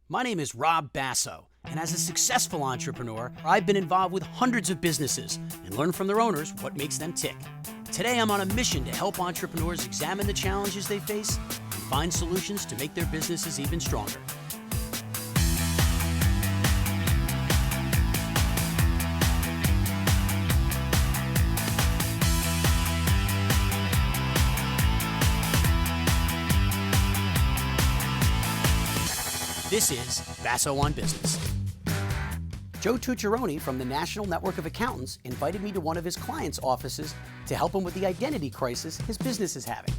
My name is Rob Basso, and as a successful entrepreneur, I've been involved with hundreds of businesses and learned from their owners what makes them tick. Today, I'm on a mission to help entrepreneurs examine the challenges they face and find solutions to make their businesses even stronger. This is Basso on Business. Joe Tucciaroni from the National Network of Accountants invited me to one of his clients' offices to help him with the identity crisis his business is having.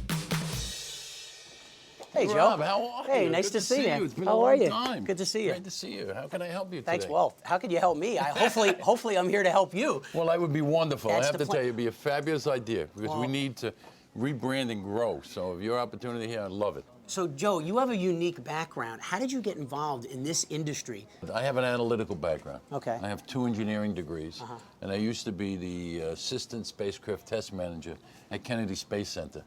Hey, Rob, Joe. how are you? Hey, nice Good to see you. It's been How a are long you? time. Good to see you. Great to see you. How can I help you Thanks. today? Well, how can you help me? Hopefully, I'm here to help you. Well, that would be wonderful. That's I have the to tell you, it'd be a fabulous idea because Well- we need to rebrand and grow. So if your opportunity here, I'd love it. So, Joe, you have a unique background. How did you get involved in this industry? I have an analytical background. Okay. I have 2 engineering degrees, and I used to be the assistant spacecraft test manager at Kennedy Space Center.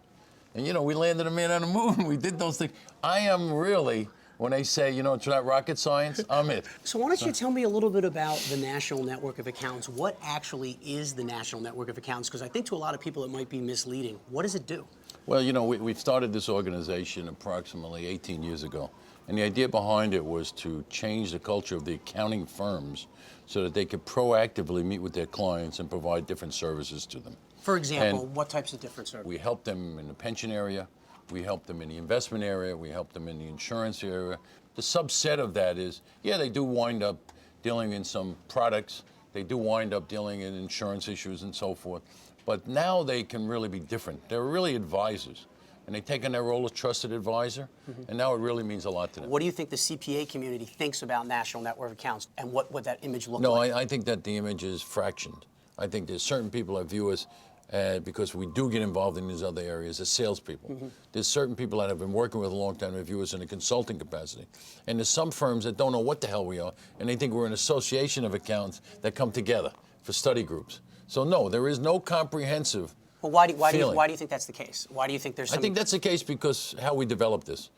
And you know, we landed a man on the moon. We did those things. I am really, when they say, you know, it's not rocket science, I'm it. So why don't you tell me a little bit about the National Network of Accountants? What actually is the National Network of Accountants? Because I think to a lot of people it might be misleading. What does it do? Well, you know, we started this organization approximately 18 years ago. And the idea behind it was to change the culture of the accounting firms so that they could proactively meet with their clients and provide different services to them. For example, And what types of different services? we help them in the pension area, we help them in the investment area, we help them in the insurance area. The subset of that is, yeah, they do wind up dealing in some products, they do wind up dealing in insurance issues and so forth, but now they can really be different. They're really advisors, and they take on their role as trusted advisor, and now it really means a lot to them. What do you think the CPA community thinks about National Network of Accountants and what would that image look No, like? I think that the image is fractioned. I think there's certain people that view us, because we do get involved in these other areas, as salespeople. There's certain people that have been working with a long time that view us in a consulting capacity. And there's some firms that don't know what the hell we are, and they think we're an association of accountants that come together for study groups. So no, there is no comprehensive Well, why do feeling. you think that's the case? Why do you think there's I some... think that's the case because how we developed this.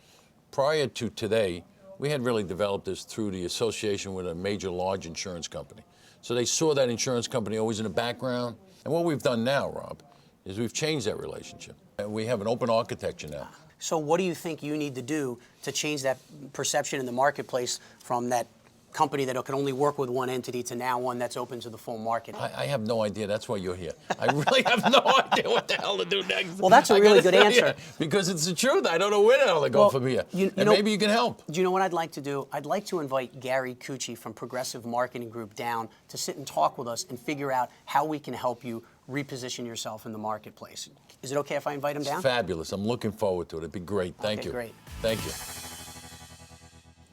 Prior to today, we had really developed this through the association with a major large insurance company. So they saw that insurance company always in the background. And what we've done now, Rob, is we've changed that relationship. And we have an open architecture now. So what do you think you need to do to change that perception in the marketplace from that company that can only work with one entity to now one that's open to the full market? I have no idea. That's why you're here. I really have no idea what the hell to do next. Well, that's a really good answer. Because it's the truth. I don't know where the hell to go from here. Maybe you can help. Do you know what I'd like to do? I'd like to invite Gary Cucci from Progressive Marketing Group down to sit and talk with us and figure out how we can help you reposition yourself in the marketplace. Is it okay if I invite him down? Fabulous. I'm looking forward to it. It'd be great. Thank you. Great. Thank you.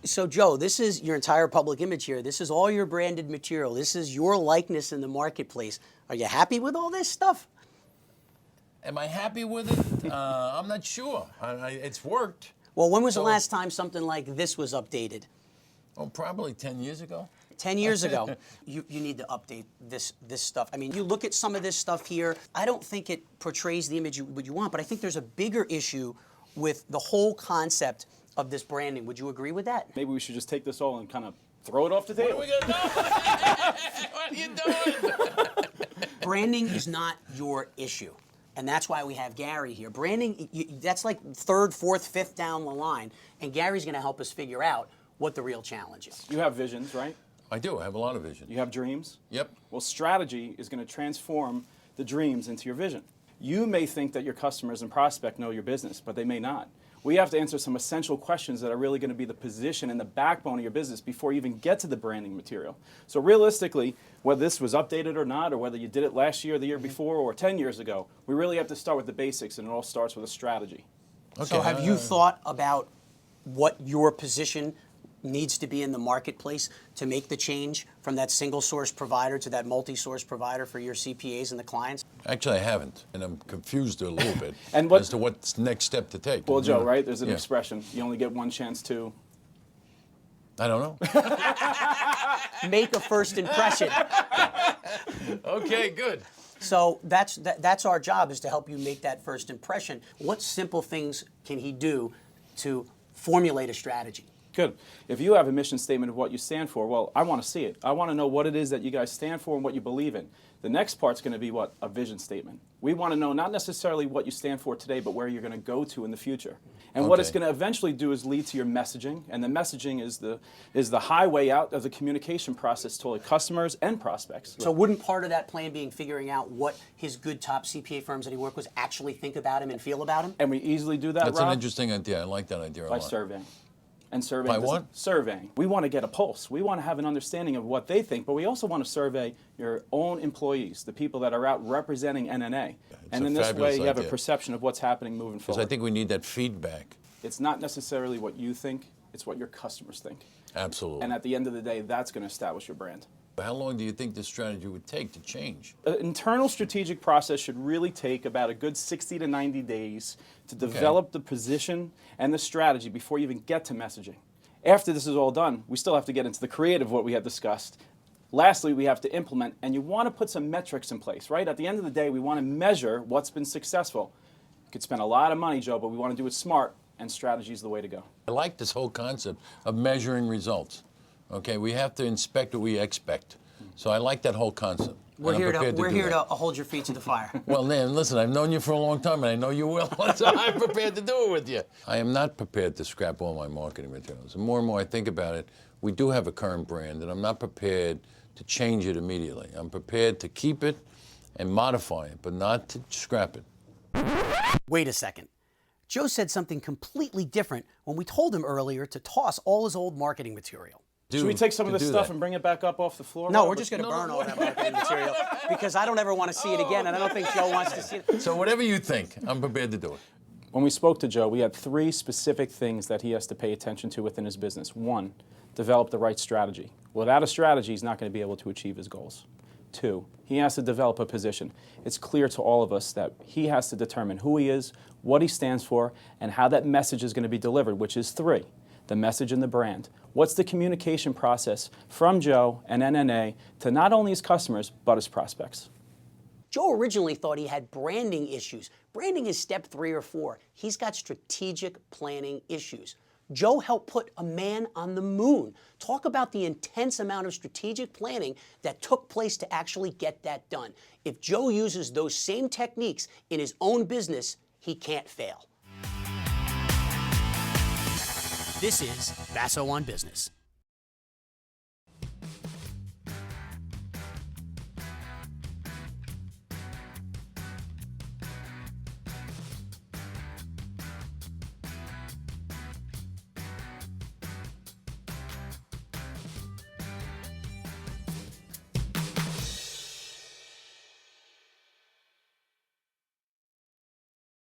So, Joe, this is your entire public image here. This is all your branded material. This is your likeness in the marketplace. Are you happy with all this stuff? Am I happy with it? I'm not sure. It's worked. Well, when was the last time something like this was updated? Oh, probably 10 years ago. 10 years ago. You need to update this stuff. I mean, you look at some of this stuff here. I don't think it portrays the image you want, but I think there's a bigger issue with the whole concept of this branding. Would you agree with that? Maybe we should just take this all and kind of throw it off the table. What are we going to do? What are you doing? Branding is not your issue. And that's why we have Gary here. Branding, that's like third, fourth, fifth down the line. And Gary's going to help us figure out what the real challenge is. You have visions, right? I do. I have a lot of vision. You have dreams? Yep. Well, strategy is going to transform the dreams into your vision. You may think that your customers and prospect know your business, but they may not. We have to answer some essential questions that are really going to be the position and the backbone of your business before you even get to the branding material. So realistically, whether this was updated or not, or whether you did it last year, the year before, or 10 years ago, we really have to start with the basics, and it all starts with a strategy. Okay. So have you thought about what your position needs to be in the marketplace to make the change from that single source provider to that multi-source provider for your CPAs and the clients? Actually, I haven't, and I'm confused a little bit And as to what's the next step to take. Well, Joe, right? There's an Yeah. expression. You only get one chance to... I don't know. Make a first impression. Okay, good. So that's our job, is to help you make that first impression. What simple things can he do to formulate a strategy? Good. If you have a mission statement of what you stand for, well, I want to see it. I want to know what it is that you guys stand for and what you believe in. The next part's going to be what? A vision statement. We want to know not necessarily what you stand for today, but where you're going to go to in the future. And what it's going to eventually do is lead to your messaging, and the messaging is the highway out of the communication process to customers and prospects. So wouldn't part of that plan being figuring out what his good top CPA firms that he worked with actually think about him and feel about him? And we easily do that, That's Rob, an interesting idea. I like that idea a by lot. surveying. And surveying. By what? Surveying. We want to get a pulse. We want to have an understanding of what they think, but we also want to survey your own employees, the people that are out representing NNA. And in this way, you have a perception of what's happening moving forward. Because I think we need that feedback. It's not necessarily what you think, it's what your customers think. Absolutely. And at the end of the day, that's going to establish your brand. How long do you think this strategy would take to change? An internal strategic process should really take about a good 60 to 90 days to develop the position and the strategy before you even get to messaging. After this is all done, we still have to get into the creative, what we have discussed. Lastly, we have to implement, and you want to put some metrics in place, right? At the end of the day, we want to measure what's been successful. You could spend a lot of money, Joe, but we want to do it smart, and strategy is the way to go. I like this whole concept of measuring results. Okay, we have to inspect what we expect. So I like that whole concept. We're here to hold your feet to the fire. Well, man, listen, I've known you for a long time, and I know you will. So I'm prepared to do it with you. I am not prepared to scrap all my marketing materials. The more and more I think about it, we do have a current brand, and I'm not prepared to change it immediately. I'm prepared to keep it and modify it, but not to scrap it. Wait a second. Joe said something completely different when we told him earlier to toss all his old marketing material. Should we take some of this stuff and bring it back up off the floor? No, we're just going to burn all that marketing material because I don't ever want to see it again, and I don't think Joe wants to see it. So whatever you think, I'm prepared to do it. When we spoke to Joe, we had 3 specific things that he has to pay attention to within his business. 1, develop the right strategy. Without a strategy, he's not going to be able to achieve his goals. 2, he has to develop a position. It's clear to all of us that he has to determine who he is, what he stands for, and how that message is going to be delivered, which is 3. The message and the brand. What's the communication process from Joe and NNA to not only his customers, but his prospects? Joe originally thought he had branding issues. Branding is step 3 or 4. He's got strategic planning issues. Joe helped put a man on the moon. Talk about the intense amount of strategic planning that took place to actually get that done. If Joe uses those same techniques in his own business, he can't fail. This is Basso on Business.